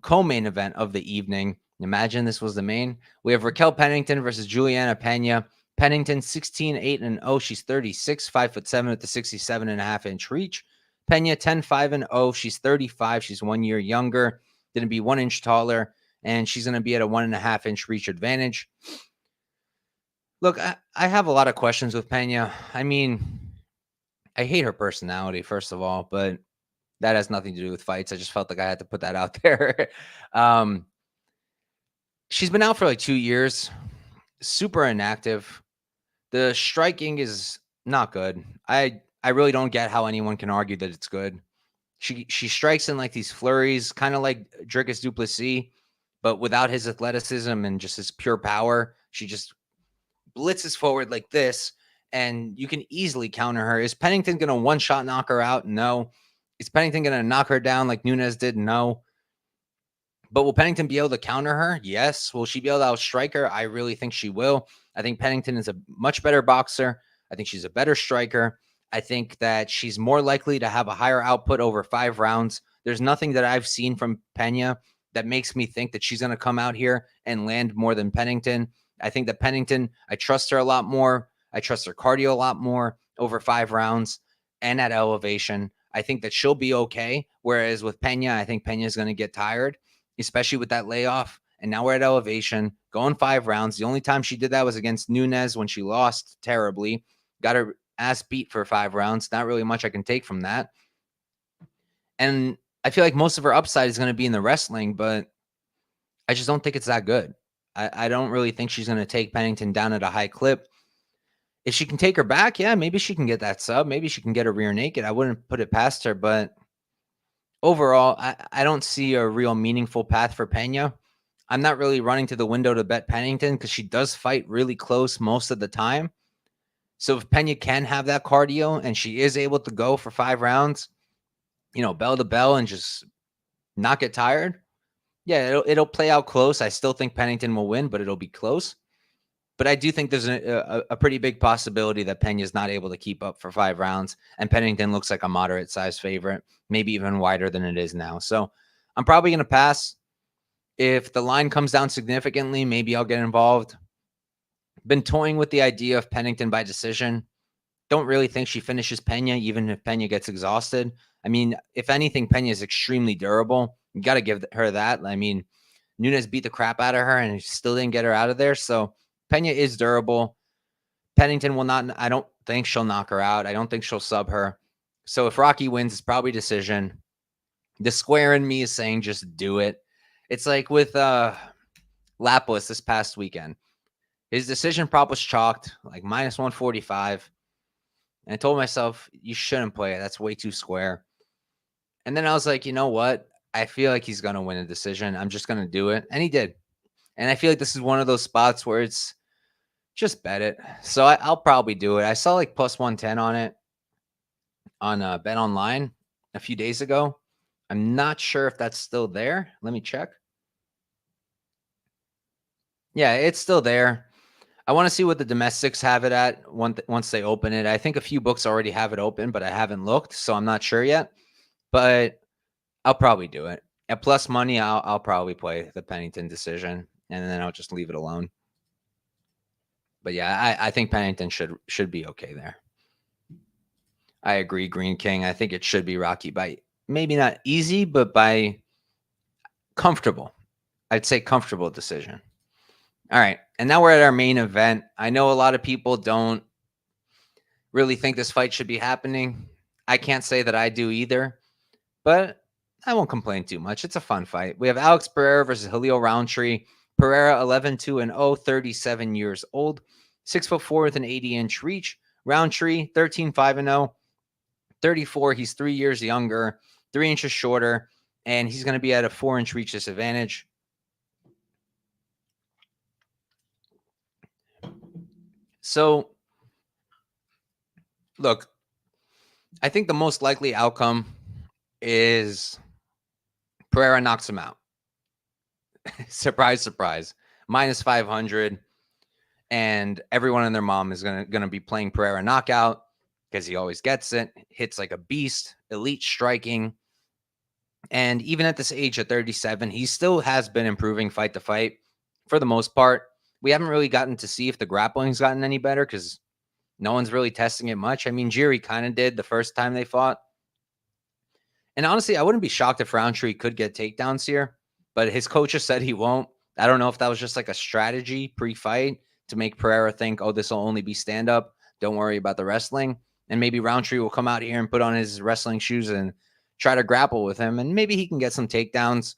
co-main event of the evening. Imagine this was the main. We have Raquel Pennington versus Juliana Pena. Pennington, 16, 8-0. She's 36, 5'7" at the 67.5-inch reach. Pena, 10, 5-0. She's 35. She's 1 year younger. Going to be 1 inch taller, and she's going to be at a 1.5-inch reach advantage. Look, I have a lot of questions with Pena. I mean, I hate her personality, first of all, but that has nothing to do with fights. I just felt like I had to put that out there. She's been out for like 2 years. super inactive. The striking is not good. I really don't get how anyone can argue that it's good. She strikes in like these flurries, kind of like Dricus du Plessis, but without his athleticism and just his pure power. She just blitzes forward like this, and you can easily counter her. Is Pennington going to one-shot knock her out? No. Is Pennington going to knock her down like Nunes did? No. But will Pennington be able to counter her? Yes. Will she be able to outstrike her? I really think she will. I think Pennington is a much better boxer. I think she's a better striker. I think that she's more likely to have a higher output over 5 rounds. There's nothing that I've seen from Pena that makes me think that she's going to come out here and land more than Pennington. I think that Pennington, I trust her a lot more. I trust her cardio a lot more over 5 rounds and at elevation. I think that she'll be okay. Whereas with Pena, I think Pena is going to get tired, especially with that layoff. And now we're at elevation, going 5 rounds. The only time she did that was against Nunes when she lost terribly. Got her ass beat for 5 rounds. Not really much I can take from that. And I feel like most of her upside is going to be in the wrestling, but I just don't think it's that good. I don't really think she's going to take Pennington down at a high clip. If she can take her back, yeah, maybe she can get that sub. Maybe she can get her rear naked. I wouldn't put it past her, but overall, I don't see a real meaningful path for Pena. I'm not really running to the window to bet Pennington because she does fight really close most of the time. So if Pena can have that cardio and she is able to go for 5 rounds, bell to bell and just not get tired, yeah, it'll play out close. I still think Pennington will win, but it'll be close. But I do think there's a pretty big possibility that Pena's not able to keep up for 5 rounds, and Pennington looks like a moderate-sized favorite, maybe even wider than it is now. So I'm probably going to pass. If the line comes down significantly, maybe I'll get involved. Been toying with the idea of Pennington by decision. Don't really think she finishes Pena, even if Pena gets exhausted. I mean, if anything, Pena is extremely durable. You got to give her that. I mean, Nunes beat the crap out of her and still didn't get her out of there. So Pena is durable. Pennington will not. I don't think she'll knock her out. I don't think she'll sub her. So if Rocky wins, it's probably decision. The square in me is saying just do it. It's like with Lapis this past weekend. His decision prop was chalked, like minus 145. And I told myself, you shouldn't play it. That's way too square. And then I was like, you know what? I feel like he's going to win a decision. I'm just going to do it. And he did. And I feel like this is one of those spots where it's just bet it. So I'll probably do it. I saw like plus 110 on it on Bet Online a few days ago. I'm not sure if that's still there. Let me check. Yeah, it's still there. I want to see what the domestics have it at once they open it. I think a few books already have it open, but I haven't looked, so I'm not sure yet. But I'll probably do it. At plus money, I'll probably play the Pennington decision, and then I'll just leave it alone. But yeah, I think Pennington should be okay there. I agree, Green King. I think it should be Rocky by maybe not easy, but by comfortable. I'd say comfortable decision. All right. And now we're at our main event. I know a lot of people don't really think this fight should be happening. I can't say that I do either, but I won't complain too much. It's a fun fight. We have Alex Pereira versus Khalil Rountree. Pereira, 11-2-0, 37 years old, 6'4" with an 80-inch reach. Rountree, 13-5-0, 34. He's 3 years younger, 3 inches shorter, and he's going to be at a 4-inch reach disadvantage. So, look, I think the most likely outcome is Pereira knocks him out. Surprise, surprise. Minus 500. And everyone and their mom is gonna be playing Pereira knockout because he always gets it. Hits like a beast, elite striking. And even at this age of 37, he still has been improving fight to fight for the most part. We haven't really gotten to see if the grappling's gotten any better because no one's really testing it much. I mean, Jiri kind of did the first time they fought. And honestly, I wouldn't be shocked if Rountree could get takedowns here, but his coach just said he won't. I don't know if that was just like a strategy pre-fight to make Pereira think, oh, this will only be stand-up. Don't worry about the wrestling. And maybe Rountree will come out here and put on his wrestling shoes and try to grapple with him, and maybe he can get some takedowns.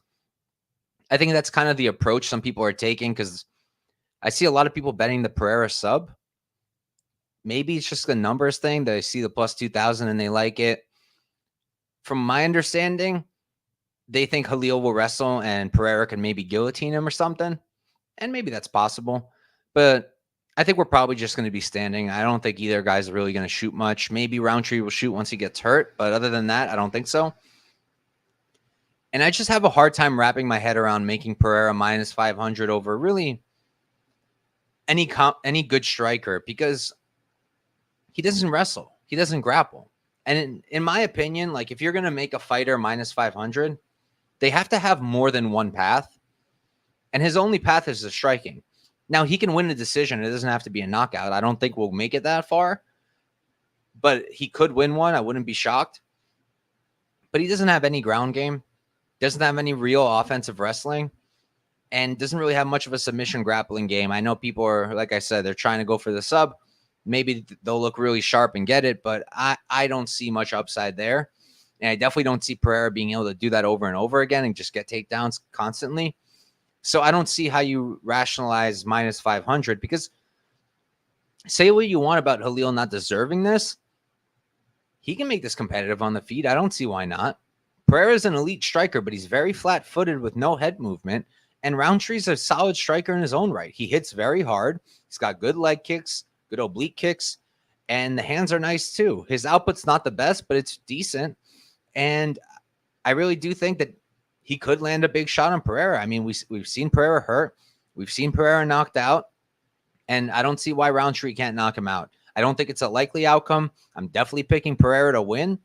I think that's kind of the approach some people are taking because I see a lot of people betting the Pereira sub. Maybe it's just a numbers thing. They see the plus 2,000 and they like it. From my understanding, they think Khalil will wrestle and Pereira can maybe guillotine him or something. And maybe that's possible. But I think we're probably just going to be standing. I don't think either guy's really going to shoot much. Maybe Rountree will shoot once he gets hurt. But other than that, I don't think so. And I just have a hard time wrapping my head around making Pereira minus 500 over really any good striker, because he doesn't wrestle. He doesn't grapple. And in my opinion, like if you're going to make a fighter minus 500, they have to have more than one path. And his only path is the striking. Now, he can win a decision. It doesn't have to be a knockout. I don't think we'll make it that far. But he could win one. I wouldn't be shocked. But he doesn't have any ground game. Doesn't have any real offensive wrestling. And doesn't really have much of a submission grappling game. I know people are, like I said, they're trying to go for the sub. Maybe they'll look really sharp and get it. But I don't see much upside there. And I definitely don't see Pereira being able to do that over and over again and just get takedowns constantly. So I don't see how you rationalize minus 500, because say what you want about Khalil not deserving this. He can make this competitive on the feet. I don't see why not. Pereira is an elite striker, but he's very flat-footed with no head movement. And Rountree's a solid striker in his own right. He hits very hard. He's got good leg kicks, good oblique kicks, and the hands are nice too. His output's not the best, but it's decent. And I really do think that he could land a big shot on Pereira. I mean, we've seen Pereira hurt. We've seen Pereira knocked out. And I don't see why Rountree can't knock him out. I don't think it's a likely outcome. I'm definitely picking Pereira to win.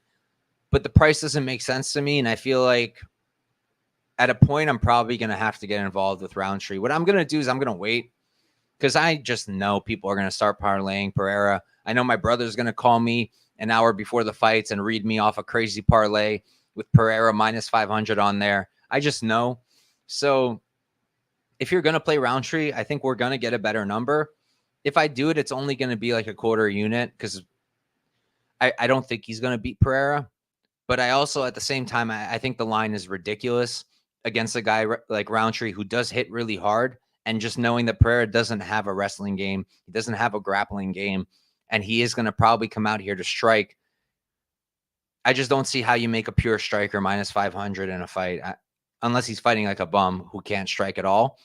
But the price doesn't make sense to me. And I feel like at a point, I'm probably going to have to get involved with Rountree. What I'm going to do is I'm going to wait, because I just know people are going to start parlaying Pereira. I know my brother's going to call me an hour before the fights and read me off a crazy parlay with Pereira minus 500 on there. I just know. So if you're going to play Rountree, I think we're going to get a better number. If I do it, it's only going to be like a quarter unit, because I don't think he's going to beat Pereira. But I also, at the same time, I think the line is ridiculous against a guy like Rountree who does hit really hard. And just knowing that Pereira doesn't have a wrestling game, he doesn't have a grappling game, and he is going to probably come out here to strike. I just don't see how you make a pure striker minus 500 in a fight, unless he's fighting like a bum who can't strike at all.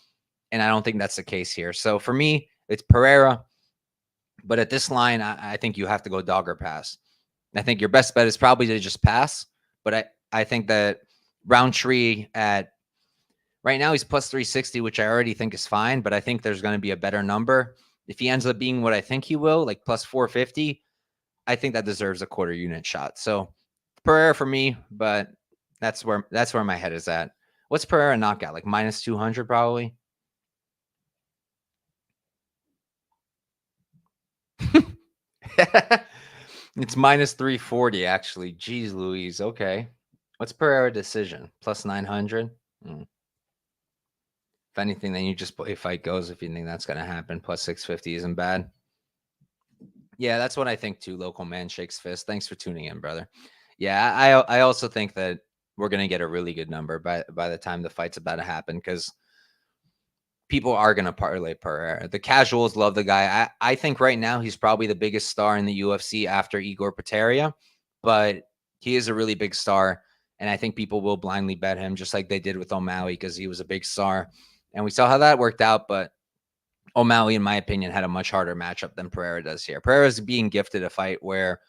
And I don't think that's the case here. So for me, it's Pereira. But at this line, I think you have to go dog or pass. I think your best bet is probably to just pass. But I think that Rountree at right now, he's plus 360, which I already think is fine. But I think there's going to be a better number. If he ends up being what I think he will, like plus 450, I think that deserves a quarter unit shot. So Pereira for me, but that's where my head is at. What's Pereira knockout? Like minus 200 probably? It's minus 340 actually. Jeez Louise. Okay. What's Pereira decision? Plus 900? If anything, then you just play fight goes if you think that's going to happen. Plus 650 isn't bad. Yeah, that's what I think too. Local man shakes fist. Thanks for tuning in, brother. Yeah, I also think that we're going to get a really good number by the time the fight's about to happen, because people are going to parlay Pereira. The casuals love the guy. I think right now he's probably the biggest star in the UFC after Ihor Potieria, but he is a really big star, and I think people will blindly bet him just like they did with O'Malley, because he was a big star. And we saw how that worked out, but O'Malley, in my opinion, had a much harder matchup than Pereira does here. Pereira is being gifted a fight where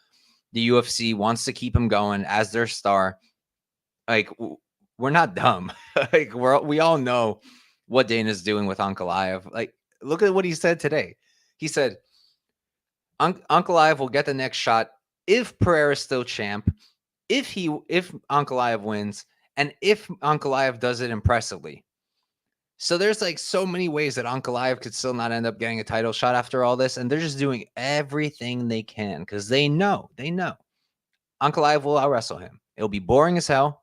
the UFC wants to keep him going as their star. Like, we're not dumb. Like, we all know what Dana's doing with Ankalaev. Like, look at what he said today. He said, Ankalaev will get the next shot if Pereira's still champ, if Ankalaev wins, and if Ankalaev does it impressively. So there's like so many ways that Ankalaev could still not end up getting a title shot after all this. And they're just doing everything they can because they know Ankalaev will out-wrestle him. It'll be boring as hell.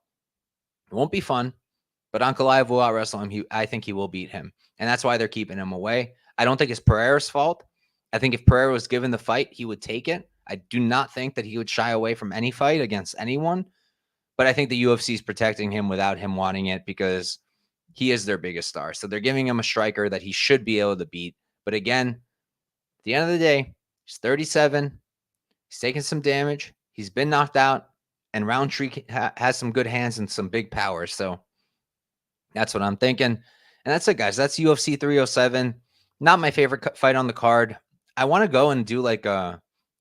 It won't be fun, but Ankalaev will out-wrestle him. I think he will beat him. And that's why they're keeping him away. I don't think it's Pereira's fault. I think if Pereira was given the fight, he would take it. I do not think that he would shy away from any fight against anyone. But I think the UFC is protecting him without him wanting it because he is their biggest star. So they're giving him a striker that he should be able to beat. But again, at the end of the day, he's 37. He's taking some damage. He's been knocked out. And Rountree has some good hands and some big power. So that's what I'm thinking. And that's it, guys. That's UFC 307. Not my favorite fight on the card. I want to go and do like add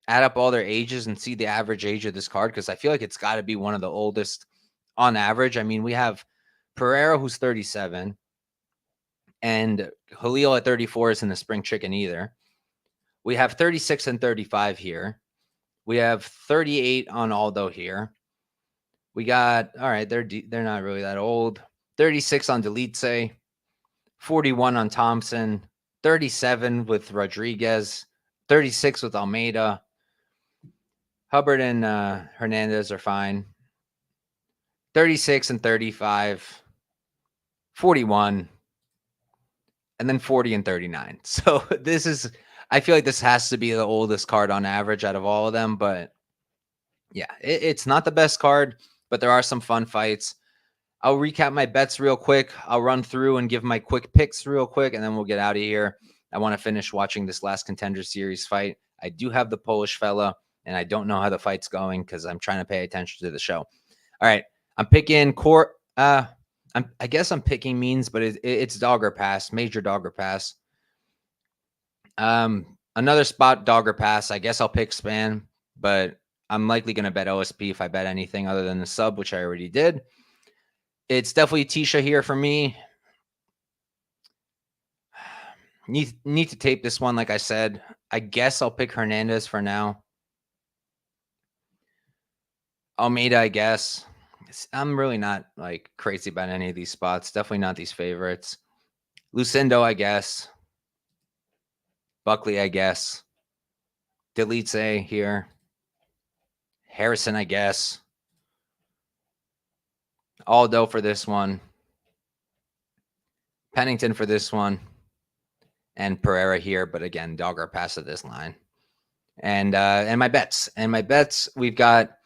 up all their ages and see the average age of this card, because I feel like it's got to be one of the oldest on average. I mean, we have Pereira, who's 37, and Khalil at 34 isn't a spring chicken either. We have 36 and 35 here. We have 38 on Aldo here. We got, all right, they're not really that old. 36 on Dolidze, 41 on Thompson, 37 with Rodriguez, 36 with Almeida. Hubbard and Hernandez are fine. 36 and 35, 41, and then 40 and 39. So this is, I feel like this has to be the oldest card on average out of all of them. But yeah, it's not the best card, but there are some fun fights. I'll recap my bets real quick. I'll run through and give my quick picks real quick, and then we'll get out of here. I want to finish watching this last Contender Series fight. I do have the Polish fella, and I don't know how the fight's going because I'm trying to pay attention to the show. All right, I'm picking court. I guess I'm picking means, but it's Dogger Pass, major Dogger Pass. Another spot Dogger Pass. I guess I'll pick Spann, but I'm likely going to bet OSP if I bet anything other than the sub, which I already did. It's definitely Tecia here for me. Need to tape this one, like I said. I guess I'll pick Hernandez for now. Almeida, I guess. I'm really not like crazy about any of these spots. Definitely not these favorites. Lucindo, I guess. Buckley, I guess. Dolidze here. Harrison, I guess. Aldo for this one. Pennington for this one. And Pereira here, but again, Dogger Pass at this line. And my bets. And my bets, we've got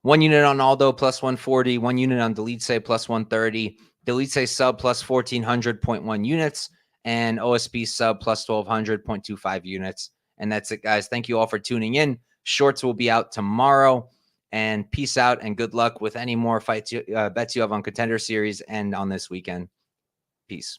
1 unit on Aldo plus 140, 1 unit on Dolidze plus 130, Dolidze sub plus 1,400.1 units, and OSP sub plus 1,200.25 units. And that's it, guys. Thank you all for tuning in. Shorts will be out tomorrow. And peace out and good luck with any more fights, bets you have on Contender Series and on this weekend. Peace.